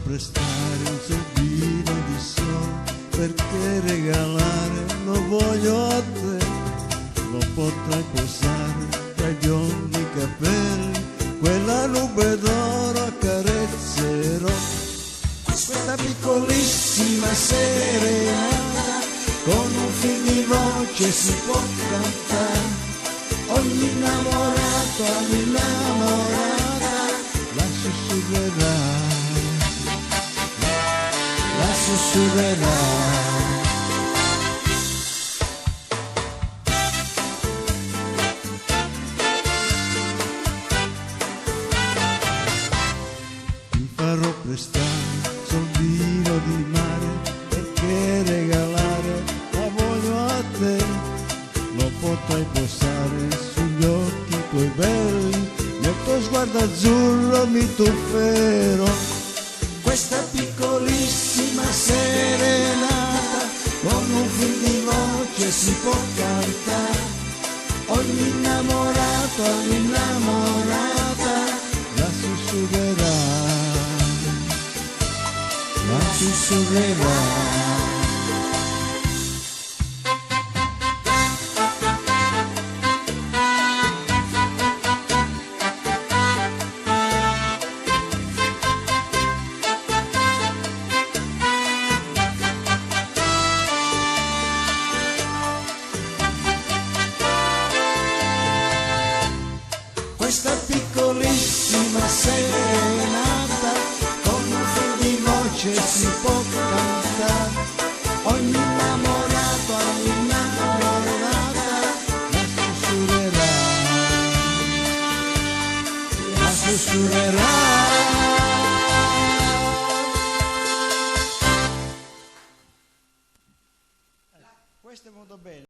prestare un soldino di sole, perché regalare lo voglio a te. Lo potrai posare tra i biondi capelli, quella nube d'oro accarezzerò. Questa piccolissima serenata con un fil di voce si può cantare. Ogni innamorato all'innamorata la sussurrerà, la sussurrerà. Farò prestare soldino di mare, perché regalare la voglio a te. Lo potrai posare sugli occhi tuoi belli, nel tuo sguardo azzurro mi tufferò. Questa piccolissima serenata con un fil di voce si può cantare. Ogni innamorato all'innamorata la sussurrerà, la sussurrerà. Questa piccolissima serenata con un fil di voce si può cantare. Ogni innamorato all'innamorata la sussurrerà, la sussurrerà. Questo è molto bello.